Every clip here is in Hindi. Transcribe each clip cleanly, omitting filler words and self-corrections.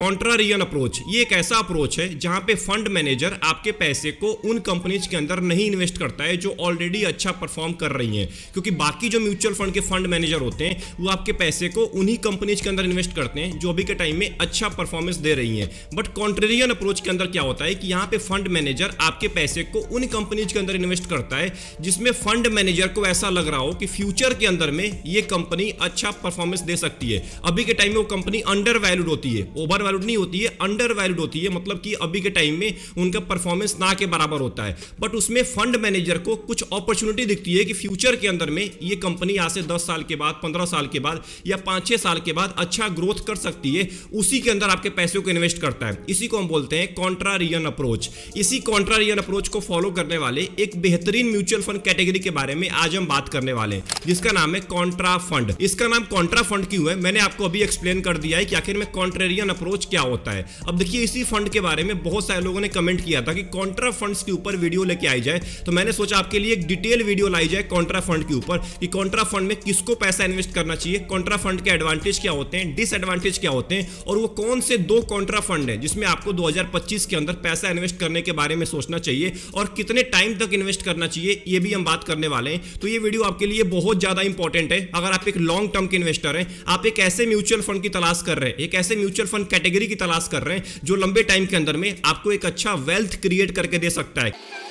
कॉन्ट्रारियन अप्रोच ये एक ऐसा अप्रोच है जहां पे फंड मैनेजर आपके पैसे को उन कंपनीज के अंदर नहीं इन्वेस्ट करता है जो ऑलरेडी अच्छा परफॉर्म कर रही हैं, क्योंकि बाकी जो म्यूचुअल फंड के फंड मैनेजर होते हैं वो आपके पैसे को उन्हीं कंपनीज के अंदर इन्वेस्ट करते हैं जो अभी के टाइम में अच्छा परफॉर्मेंस दे रही हैं। बट कॉन्ट्रारियन अप्रोच के अंदर क्या होता है कि यहाँ पे फंड मैनेजर आपके पैसे को उन कंपनीज के अंदर इन्वेस्ट करता है जिसमें फंड मैनेजर को ऐसा लग रहा हो कि फ्यूचर के अंदर में ये कंपनी अच्छा परफॉर्मेंस दे सकती है। अभी के टाइम में वो कंपनी अंडर वैल्यूड होती है, ओवर वैल्यूड नहीं होती है, अंडर वैल्यूड होती है, मतलब कि अभी के टाइम में उनका परफॉर्मेंस ना के बराबर होता है। बट उसमें फंड मैनेजर को कुछ अपॉर्चुनिटी दिखती है कि फ्यूचर के अंदर में ये कंपनी आज से 10 साल के बाद, 15 साल के बाद या 5-6 साल के बाद अच्छा ग्रोथ कर सकती है, उसी के अंदर आपके पैसे को इन्वेस्ट करता है। इसी को हम बोलते हैं कॉन्ट्रारियन अप्रोच। इसी कॉन्ट्रारियन अप्रोच को फॉलो करने वाले एक बेहतरीन म्यूचुअल फंड कैटेगरी के बारे में आज हम बात करने वाले हैं, जिसका नाम है कॉन्ट्रा फंड। इसका नाम कॉन्ट्रा फंड क्यों है मैंने आपको अभी एक्सप्लेन कर दिया है कि आखिर में कॉन्ट्रारियन अप्रोच क्या होता है। अब देखिए, इसी फंड के बारे में बहुत सारे लोगों ने कमेंट किया था कि कॉन्ट्रा फंड्स के ऊपर वीडियो लेके आई जाए, तो मैंने सोचा आपके लिए एक डिटेल वीडियो लाई जाए कॉन्ट्रा फंड के ऊपर कि कॉन्ट्रा फंड में किसको पैसा इन्वेस्ट करना चाहिए, कॉन्ट्रा फंड के एडवांटेज क्या होते हैं, डिसएडवांटेज क्या होते हैं, और वो कौन से 2 कॉन्ट्रा फंड है जिसमें आपको 2025 के अंदर पैसा इन्वेस्ट करने के बारे में सोचना चाहिए और कितने टाइम तक इन्वेस्ट करना चाहिए, ये भी हम बात करने वाले हैं। तो ये वीडियो आपके लिए बहुत ज्यादा इंपॉर्टेंट है। अगर आप एक लॉन्ग टर्म के इन्वेस्टर हैं, आप एक ऐसे म्यूचुअल फंड की तलाश कर रहे हैं, एक ऐसे म्यूचुअल फंड कैटेगरी की तलाश कर रहे हैं जो लंबे टाइम के अंदर में आपको एक अच्छा वेल्थ क्रिएट करके दे सकता है।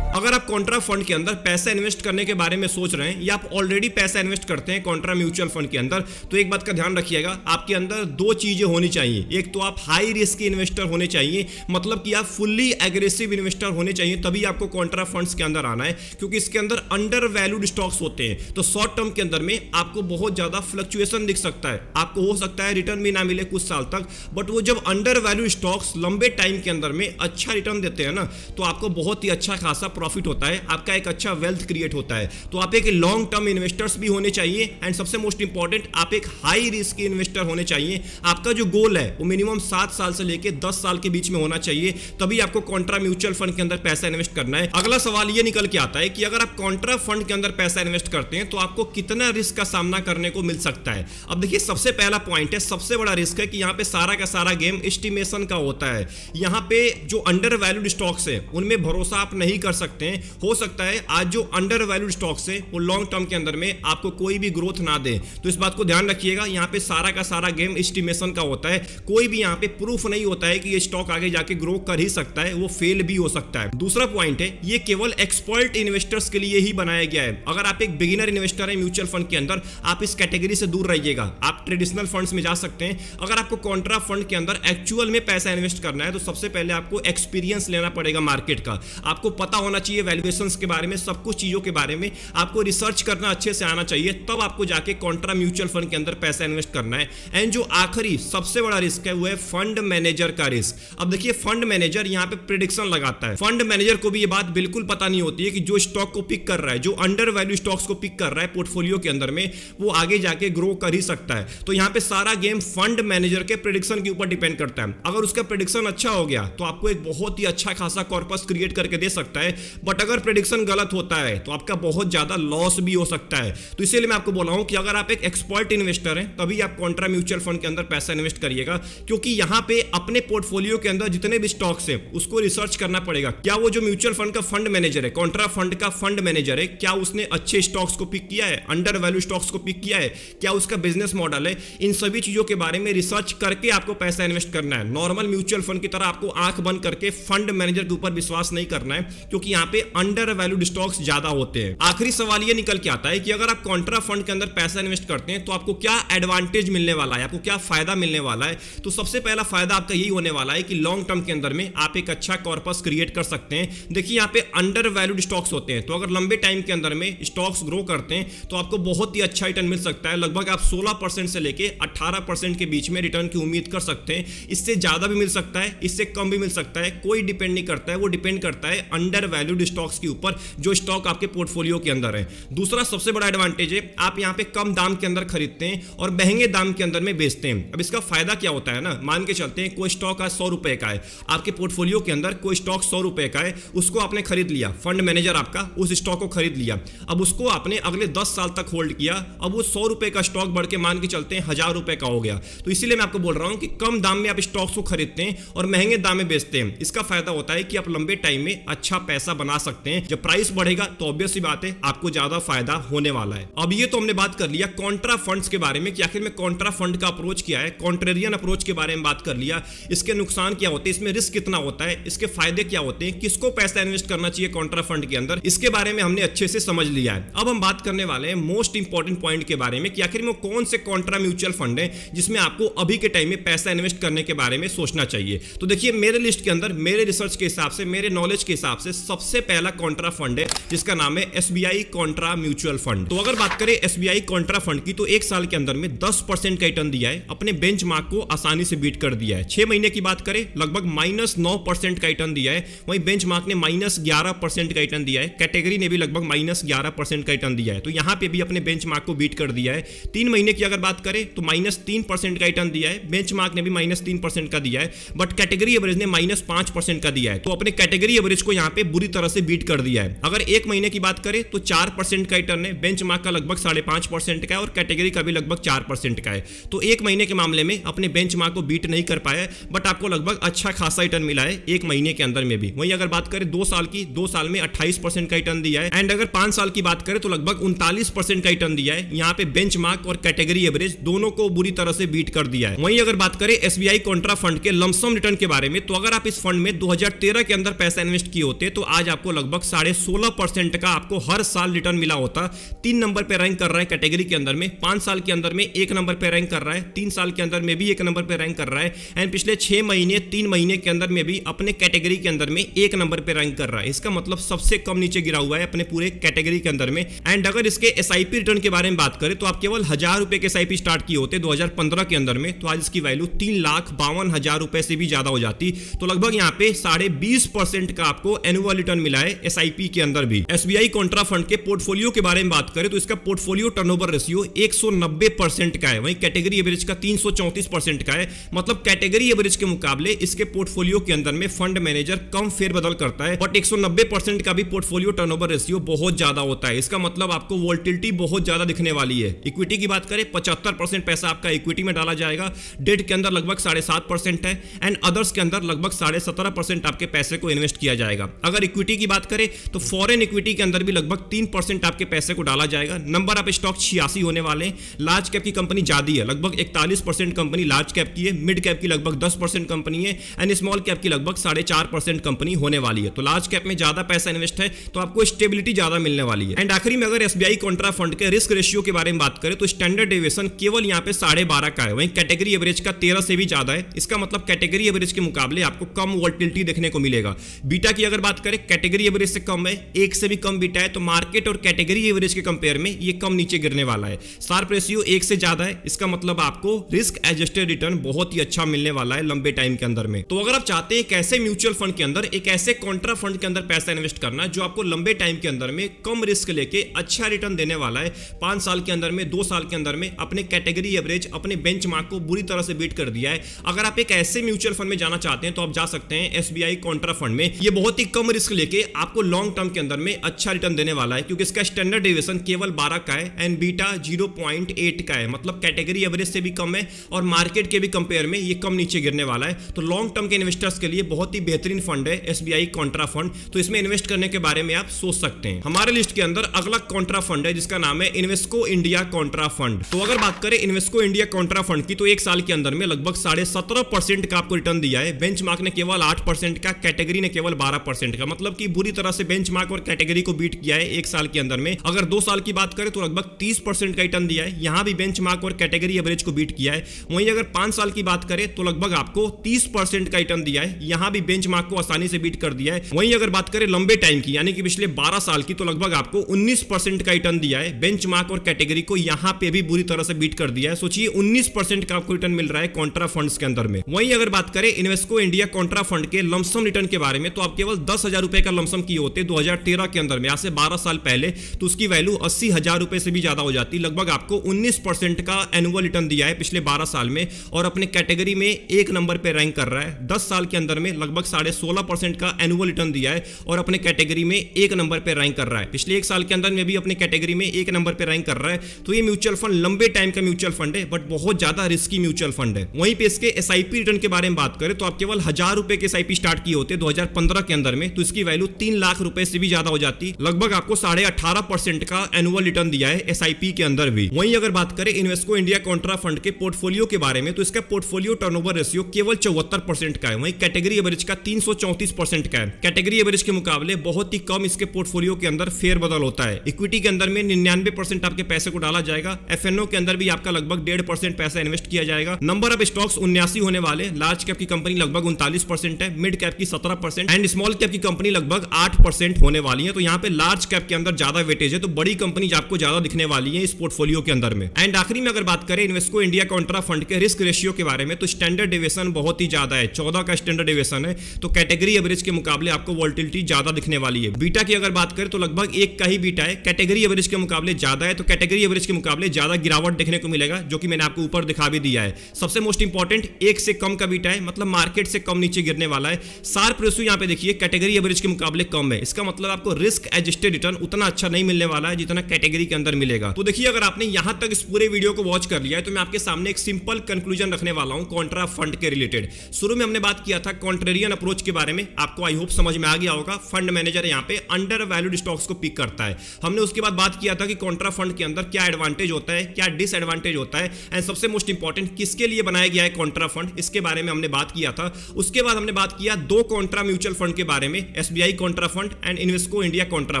अगर आप कॉन्ट्रा फंड के अंदर पैसा इन्वेस्ट करने के बारे में सोच रहे हैं या आप ऑलरेडी पैसा इन्वेस्ट करते हैं कॉन्ट्रा म्यूचुअल फंड के अंदर, तो एक बात का ध्यान रखिएगा, आपके अंदर 2 चीजें होनी चाहिए। एक तो आप हाई रिस्क इन्वेस्टर होने चाहिए, मतलब कि आप फुल्ली एग्रेसिव इन्वेस्टर होने चाहिए, तभी आपको कॉन्ट्रा फंड्स के अंदर आना है, क्योंकि इसके अंदर अंडर वैल्यूड स्टॉक्स होते हैं। तो शॉर्ट टर्म के अंदर में आपको बहुत ज्यादा फ्लक्चुएशन दिख सकता है, आपको हो सकता है रिटर्न भी ना मिले कुछ साल तक, बट वो जब अंडर वैल्यूड स्टॉक्स लंबे टाइम के अंदर में अच्छा रिटर्न देते हैं ना, तो आपको बहुत ही अच्छा खासा प्रॉफिट होता है, आपका एक अच्छा वेल्थ क्रिएट होता है। तो आप एक लॉन्ग टर्म इन्वेस्टर्स भी होने चाहिए एंड सबसे मोस्ट इंपॉर्टेंट आप एक हाई रिस्क इन्वेस्टर होने चाहिए। आपका जो गोल है वो मिनिमम 7 साल से लेकर 10 साल के बीच में होना चाहिए, तभी आपको कॉन्ट्रा म्यूचुअल फंड के अंदर पैसा इन्वेस्ट करना है। अगला सवाल ये निकल के आता है कि अगर आप कॉन्ट्रा फंड के अंदर पैसा इन्वेस्ट करते हैं तो आपको कितना रिस्क का सामना करने को मिल सकता है। अब देखिए, सबसे पहला पॉइंट है, सबसे बड़ा रिस्क है कि यहाँ पे सारा का सारा गेम एस्टिमेशन का होता है। यहाँ पे जो अंडर वैल्यूड स्टॉक्स है उनमें भरोसा आप नहीं कर सकते हैं। हो सकता है आज जो अंडर वैल्यूड स्टॉक्स है वो लॉन्ग टर्म के अंदर में आपको कोई भी ग्रोथ ना दे, तो इस बात को ध्यान रखिएगा। यहाँ पे सारा का सारा गेम एस्टिमेशन का होता है, कोई भी यहाँ पे प्रूफ नहीं होता है कि ये स्टॉक आगे जाके ग्रो कर ही सकता है, वो फेल भी हो सकता है। दूसरा पॉइंट है, ये केवल एक्सपर्ट इन्वेस्टर्स के लिए ही बनाया गया है। अगर आप एक बिगिनर इन्वेस्टर है म्यूचुअल फंड के अंदर, आप इस कैटेगरी से दूर रहिएगा, आप ट्रेडिशनल फंड्स में जा सकते हैं। अगर आपको कॉन्ट्रा फंड के अंदर एक्चुअल में पैसा इन्वेस्ट करना है तो सबसे पहले आपको एक्सपीरियंस लेना पड़ेगा मार्केट का, आपको पता होना चाहिए वैल्यूएशंस के बारे में, सब कुछ चीजों के बारे में आपको रिसर्च करना अच्छे से आना चाहिए, तब आपको जाके कॉन्ट्रा म्यूचुअल फंड के अंदर पैसा इन्वेस्ट करना है। एंड जो आखिरी सबसे बड़ा रिस्क है वो है फंड मैनेजर का रिस्क। अब देखिए, फंड मैनेजर यहाँ पे प्रेडिक्शन लगाता है। फंड मैनेजर को भी ये बात बिल्कुल पता नहीं होती है कि जो स्टॉक को पिक कर रहा है, जो अंडर वैल्यू स्टॉक्स को पिक कर रहा है पोर्टफोलियो के अंदर में, वो आगे जाके ग्रो कर ही सकता है। तो यहाँ पे सारा गेम फंड मैनेजर के प्रेडिक्शन के ऊपर डिपेंड करता है। अगर उसका प्रेडिक्शन अच्छा हो गया तो आपको एक बहुत ही अच्छा खासा कॉर्पस क्रिएट करके दे सकता है, बट अगर प्रेडिक्शन गलत होता है तो आपका बहुत ज्यादा लॉस भी हो सकता है। तो इसीलिए मैं आपको बोला हूं कि अगर आप एक एक्सपर्ट इन्वेस्टर हैं तभी आप कॉन्ट्रा म्यूचुअल फंड के अंदर पैसा इन्वेस्ट करिएगा, क्योंकि यहां पे अपने पोर्टफोलियो के अंदर जितने भी स्टॉक्स हैं उसको रिसर्च करना पड़ेगा। क्या वो जो म्यूचुअल फंड का फंड मैनेजर है, कॉन्ट्रा फंड का फंड मैनेजर है, क्या उसने अच्छे स्टॉक्स को पिक किया है, अंडर वैल्यू स्टॉक्स को पिक किया है, क्या उसका बिजनेस मॉडल है, इन सभी चीजों के बारे में रिसर्च करके आपको पैसा इन्वेस्ट करना है। नॉर्मल म्यूचुअल फंड की तरह आपको आंख बंद करके फंड मैनेजर के ऊपर विश्वास नहीं करना है, क्योंकि यहां पे अंडर वैल्यूड स्टॉक्स ज्यादा होते हैं। आखिरी सवाल ये निकल के आता है कि अगर आप कॉन्ट्रा फंड के अंदर पैसा इन्वेस्ट करते हैं तो आपको क्या एडवांटेज मिलने वाला है, आपको क्या फायदा मिलने वाला है। तो सबसे पहला फायदा आपका यही होने वाला है कि लॉन्ग टर्म के अंदर में आप एक अच्छा कॉर्पस क्रिएट कर सकते हैं। देखिए, यहाँ पे अंडर वैल्यूड स्टॉक्स होते हैं, तो अगर लंबे टाइम के अंदर में स्टॉक्स ग्रो करते हैं तो आपको बहुत ही अच्छा रिटर्न मिल सकता है। लगभग आप 16% से लेके 18% के बीच में रिटर्न की उम्मीद कर सकते हैं। इससे ज्यादा भी मिल सकता है, इससे कम भी मिल सकता है, कोई डिपेंड नहीं करता है, वो डिपेंड करता है अंडर वैल्यूड वैल्यूड स्टॉक्स के ऊपर जो स्टॉक आपके पोर्टफोलियो के अंदर है। दूसरा सबसे बड़ा एडवांटेज है, आप यहाँ पे कम दाम के अंदर खरीदते हैं और महंगे दाम के अंदर में बेचते हैं। अब इसका फायदा क्या होता है ना, मान के चलते हैं कोई स्टॉक आज 100 रुपए का है, आपके पोर्टफोलियो के अंदर कोई स्टॉक 100 रुपए का है, उसको आपने खरीद लिया, फंड मैनेजर आपका उस स्टॉक को खरीद लिया, अब उसको आपने अगले 10 साल तक होल्ड किया, अब वो 100 रुपए का स्टॉक बढ़ के मान के चलते हैं 1000 रुपए का हो गया। तो इसीलिए मैं आपको बोल रहा हूं कि कम दाम में आप स्टॉक्स को खरीदते हैं और महंगे दाम में बेचते हैं। इसका फायदा होता है कि आप लंबे टाइम में अच्छा पैसा बना सकते हैं। जब प्राइस बढ़ेगा तो ऑब्वियस सी बात है आपको ज्यादा फायदा होने वाला है। अब ये तो हमने बात कर लिया कॉन्ट्रा फंड्स के बारे में कि आखिर में कॉन्ट्रा फंड का अप्रोच क्या है, कॉन्ट्रेरियन अप्रोच के बारे में बात कर लिया, इसके नुकसान क्या होते हैं, इसमें रिस्क कितना होता है, इसके फायदे क्या होते हैं, किसको पैसा इन्वेस्ट करना चाहिए कॉन्ट्रा फंड के अंदर, इसके बारे में हमने अच्छे से समझ लिया है। अब हम बात करने वाले हैं मोस्ट इंपॉर्टेंट पॉइंट के बारे में कि आखिर में कौन से कॉन्ट्रा म्यूचुअल फंड है जिसमें आपको अभी के टाइम में पैसा इन्वेस्ट करने के बारे में सोचना चाहिए। तो देखिए मेरे लिस्ट के अंदर, मेरे रिसर्च के हिसाब से, मेरे नॉलेज के हिसाब से सबसे पहला कॉन्ट्रा फंड है जिसका नाम है SBI कॉन्ट्रा म्यूचुअल फंड। तो अगर बात करें SBI कॉन्ट्रा फंड की, तो एक साल के अंदर में 10% का रिटर्न दिया है, अपने बेंचमार्क को आसानी से बीट कर दिया है। 6 महीने की बात करें लगभग -9% का रिटर्न दिया है, वहीं बेंचमार्क ने -11% का रिटर्न दिया है, कैटेगरी ने भी लगभग -11% का रिटर्न दिया है। तो यहां पे भी अपने बेंचमार्क को बीट कर दिया है। 3 महीने की अगर बात करें तो -3% का रिटर्न दिया है, बेंचमार्क ने भी -3% का दिया है, बट कैटेगरी एवरेज ने -5% का दिया है। तो अपने कैटेगरी एवरेज को यहां पे बुरी तरह से बीट कर दिया है। अगर 1 महीने की बात करें तो 4% का रिटर्न है, बेंचमार्क का लगभग 5.5% का है और कैटेगरी का भी लगभग 4% का है। तो 1 महीने के मामले में अपने बेंचमार्क को बीट नहीं कर पाया, बट आपको लगभग अच्छा खासा रिटर्न मिला है 1 महीने के अंदर में भी। वहीं अगर बात करें 2 साल की, 2 साल में 28% का रिटर्न दिया है, एंड अगर 5 साल की बात करें तो लगभग 39% का रिटर्न दिया है। यहां पे बेंचमार्क और कैटेगरी एवरेज दोनों को बुरी तरह से बीट कर दिया है। वहीं अगर बात करें SBI कॉन्ट्रा फंड के लमसम रिटर्न के बारे में, तो अगर आप इस फंड में 2013 के अंदर पैसा इन्वेस्ट किए होते तो आज आपको लगभग 16.5% का आपको हर साल रिटर्न मिला होता। 3 नंबर पे रैंक कर रहा है कैटेगरी के अंदर में, 5 साल के अंदर में 1 नंबर पे रैंक कर रहा है, 3 साल के अंदर में भी 1 नंबर पे रैंक कर रहा है, एंड पिछले 6 महीने 3 महीने के अंदर में भी अपने कैटेगरी के अंदर में 1 नंबर पे रैंक कर रहा है। इसका मतलब सबसे कम नीचे गिरा हुआ है अपने पूरे कैटेगरी के अंदर में। एंड अगर इसके SIP रिटर्न के बारे में बात करें तो आप केवल 1000 रुपए के SIP स्टार्ट किए होते 2015 के अंदर में, तो आज इसकी वैल्यू 3,52,000 रुपए से भी ज्यादा हो जाती। तो लगभग यहाँ पे 20.5% का आपको एनुअल रिटर्न मिला है SIP के अंदर भी। SBI कॉन्ट्रा फंड के पोर्टफोलियो के बारे में बात करें तो इसका पोर्टफोलियो टर्नओवर रेशियो 190% का है, वहीं कैटेगरी एवरेज का 334% का है। मतलब कैटेगरी एवरेज के मुकाबले इसके पोर्टफोलियो के अंदर में फंड मैनेजर कम फेरबदल करता है, बट 190% का भी पोर्टफोलियो टर्नओवर रेशियो बहुत ज्यादा होता है। इसका मतलब आपको वोलेटिलिटी बहुत ज्यादा दिखने वाली है। इक्विटी की बात करें 75% पैसा आपका इक्विटी में डाला जाएगा, डेट के अंदर लगभग 7.5% है, एंड अदर्स के अंदर लगभग 17.5% आपके पैसे को इन्वेस्ट किया जाएगा। अगर इक्विटी की बात करें तो फॉरेन इक्विटी के अंदर भी लगभग 3% आपके पैसे को डाला जाएगा। नंबर ऑफ स्टॉक 86 होने वाले हैं। लार्ज कैप की कंपनी ज्यादा है, लगभग 41% कंपनी लार्ज कैप की है, मिड कैप की लगभग 10% कंपनी है, एंड स्मॉल कैप की लगभग 4.5% कंपनी होने वाली है। तो लार्ज कैप में ज्यादा पैसा इन्वेस्ट है तो आपको स्टेबिलिटी ज्यादा मिलने वाली है। एंड आखिरी में अगर SBI कॉन्ट्रा फंड के रिस्क रेशियो के बारे में बात करें तो स्टैंडर्ड डेविएशन केवल यहाँ पे 12.5 का है, वहीं कैटेगरी एवरेज का 13 से भी ज्यादा है। इसका मतलब कैटेगरी एवरेज के मुकाबले आपको कम वोलेटिलिटी देखने को मिलेगा। बीटा की अगर बात करें कैटेगरी एवरेज से कम है, 1 से भी कम बीटा है, तो मार्केट और कैटेगरी एवरेज के कंपेयर में ये कम नीचे गिरने वाला है। शार्प रेशियो 1 से ज्यादा है, इसका मतलब आपको रिस्क एडजस्टेड रिटर्न बहुत ही अच्छा मिलने वाला है लंबे टाइम के अंदर में। तो अगर आप चाहते हैं एक ऐसे म्यूचुअल फंड के अंदर, एक ऐसे कॉन्ट्रा फंड के अंदर पैसा इन्वेस्ट करना जो आपको लंबे टाइम के अंदर में कम रिस्क लेके अच्छा रिटर्न देने वाला है, 5 साल के अंदर में, 2 साल के अंदर में अपने कैटेगरी एवरेज, अपने बेंचमार्क को बुरी तरह से बीट कर दिया है, अगर आप एक ऐसे म्यूचुअल फंड में जाना चाहते हैं तो आप जा सकते हैं SBI कॉन्ट्रा फंड में। ये बहुत ही कम रिस्क लेके आपको लॉन्ग टर्म के अंदर में अच्छा रिटर्न देने वाला है, क्योंकि इसका स्टैंडर्ड डेविएशन केवल 12 का है एंड बीटा 0.8 का है। मतलब कैटेगरी एवरेज से भी कम है और मार्केट के भी कंपेयर में ये कम नीचे गिरने वाला है। तो लॉन्ग टर्म के इन्वेस्टर्स के लिए बहुत ही बेहतरीन फंड है SBI कॉन्ट्रा फंड। तो इसमें इन्वेस्ट करने के बारे में आप सोच सकते हैं। हमारे लिस्ट के अंदर अगला कॉन्ट्रा फंड है जिसका नाम है इन्वेस्को इंडिया कॉन्ट्रा फंड। तो अगर बात करें इन्वेस्को इंडिया कॉन्ट्रा फंड की, तो 1 साल के अंदर में लगभग 17.5% का आपको रिटर्न दिया है। बेंचमार्क ने केवल 8% का, कैटेगरी ने केवल 12% का। मतलब कि बुरी तरह से बेंचमार्क और कैटेगरी को बीट किया है 1 साल के अंदर में। अगर 2 साल की बात करें तो लगभग 30% का रिटर्न दिया है, यहां भी बेंचमार्क और कैटेगरी एवरेज को बीट किया है। वहीं अगर 5 साल की बात करें तो लगभग आपको 30% का रिटर्न दिया है, यहां भी बेंचमार्क को आसानी से बीट कर दिया है। वहीं अगर बात करें लंबे टाइम की, यानी कि पिछले 12 साल की, तो लगभग आपको 19% का रिटर्न दिया है। बेंचमार्क और कैटेगरी को यहां पे भी बुरी तरह से बीट कर दिया है। सोचिए 19% का आपको रिटर्न मिल रहा है कॉन्ट्रा फंड्स के अंदर में। वहीं अगर बात करें इन्वेस्को इंडिया कॉन्ट्रा फंड के लमसम रिटर्न के बारे में, तो आप केवल 10,000 रुपए का लमसम किए होते 2013 के अंदर में, आज से 12 साल पहले, तो उसकी वैल्यू 80,000 रुपए से भी ज्यादा हो जाती। लगभग आपको 19% का एनुअल रिटर्न दिया है पिछले 12 साल में और अपने कैटेगरी में एक नंबर पे रैंक कर रहा है। 10 साल के अंदर में लगभग 16.5% का एनुअल रिटर्न दिया है और अपने कैटेगरी में एक नंबर पे रैंक कर रहा है। पिछले एक साल के अंदर में भी अपने कैटेगरी में एक नंबर पे रैंक कर रहा है। तो ये म्यूचुअल फंड लंबे टाइम का म्यूचुअल फंड है, बट बहुत ज्यादा रिस्की म्यूचुअल फंड है। वहीं पे इसके एसआईपी रिटर्न के बारे में बात करें तो आप केवल 1000 रुपए के एसआईपी स्टार्ट किए होते 2015 के अंदर में, तो इसकी वैल्यू 3 लाख रुपए से भी ज्यादा हो जाती। लगभग आपको 18.5% का एनुअल रिटर्न दिया है एसआईपी के अंदर भी। वहीं अगर बात करें इन्वेस्को इंडिया कॉन्ट्रा फंड के पोर्टफोलियो के बारे में तो इसका पोर्टफोलियो टर्नओवर रेशियो केवल 74% का है। वहीं कैटेगरी एवरेज का 334% का है। कैटेगरी एवरेज के मुकाबले बहुत ही कम इसके पोर्टफोलियो के अंदर फेरबदल होता है। इक्विटी के अंदर में 99% आपके पैसे को डाला जाएगा। एफएनओ के अंदर भी आपका लगभग 1.5% पैसा इन्वेस्ट किया जाएगा। नंबर ऑफ स्टॉक्स 79 होने वाले। लार्ज कैप की कंपनी लगभग 39% है, मिड कैप की 17% एंड स्मॉल कैप की कंपनी लगभग 8% होने वाली है। तो यहाँ पे लार्ज कैप के अंदर ज्यादा वेटेज है, तो बड़ी कंपनी आपको ज्यादा दिखने वाली है इस पोर्टफोलियो के अंदर में। एंड आखिरी में अगर बात करें इन्वेस्को इंडिया कॉन्ट्रा फंड के रिस्क रेशियो के बारे में तो स्टैंडर्ड डेविएशन बहुत ही ज्यादा है, 14 का स्टैंडर्ड डेविएशन है। तो कैटेगरी एवरेज के मुकाबले आपको वोलेटिलिटी ज्यादा दिखने वाली है। बीटा की अगर बात करें तो लगभग 1 का ही बीटा है। कैटेगरी एवरेज के मुकाबले ज्यादा है, तो कैटेगरी एवरेज के मुकाबले ज्यादा गिरावट देखने को मिलेगा, जो कि मैंने आपको ऊपर दिखा भी दिया है। सबसे मोस्ट इंपॉर्टेंट 1 से कम का बीटा है, मतलब मार्केट से कम नीचे गिरने वाला है। शार्प रेशियो यहाँ पे देखिए कैटेगरी एवरेज के मुकाबले कम है। इसका मतलब आपको रिस्क एडजस्टेड रिटर्न उतना अच्छा नहीं मिलने वाला है जितना कैटेगरी के अंदर मिलेगा। तो देखिए अगर आपने यहां तक इस पूरे वीडियो को वॉच कर लिया है तो मैं आपके सामने एक सिंपल कंक्लूजन रखने वाला हूं कॉन्ट्रा फंड के रिलेटेड। शुरू में हमने बात किया था कॉन्ट्रेरियन अप्रोच के बारे में, आपको आई होप समझ में आ गया होगा। फंड मैनेजर यहाँ पे अंडर वैल्यूड स्टॉक्स को पिक करता है। हमने उसके बाद बात किया था कि कॉन्ट्रा फंड के अंदर क्या एडवांटेज होता है, क्या डिसएडवांटेज होता है एंड सबसे मोस्ट इंपॉर्टेंट किसके लिए बनाया गया है कॉन्ट्रा फंड, इसके बारे में हमने बात किया था। उसके बाद हमने बात किया 2 कॉन्ट्रा म्यूचुअल फंड के बारे में, SBI Contra fund and Invesco India Contra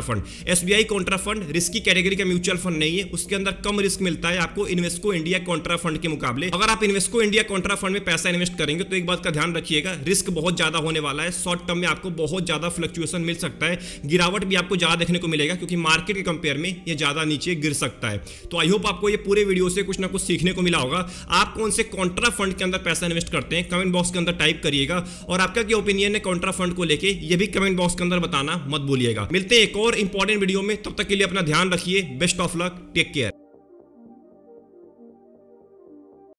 fund. SBI Contra fund risky category का म्यूचुअल फंड नहीं है, उसके अंदर कम रिस्क मिलता है आपको इन्वेस्को इंडिया कॉन्ट्रा फंड के मुकाबले। अगर आप इन्वेस्को इंडिया कॉन्ट्रा फंड में पैसा इन्वेस्ट करेंगे तो एक बात का ध्यान रखिएगा, रिस्क बहुत ज्यादा होने वाला है। शॉर्ट टर्म में आपको बहुत ज्यादा फ्लक्चुएशन मिल सकता है, गिरावट भी आपको ज्यादा देखने को मिलेगा क्योंकि मार्केट के कंपेयर में ये ज्यादा नीचे गिर सकता है। तो आई होप आपको ये पूरे वीडियो से कुछ ना कुछ सीखने को मिला होगा। आप कौन से कॉन्ट्रा फंड के अंदर पैसा इन्वेस्ट करते हैं कमेंट बॉक्स के अंदर टाइप करिएगा और आपका क्या ओपिनियन है कॉन्ट्रा फंड को लेके ये भी कमेंट बॉक्स के अंदर बताना मत भूलिएगा। मिलते हैं एक और इंपॉर्टेंट वीडियो में, तब तक के लिए अपना ध्यान रखिए। Best of luck, take care.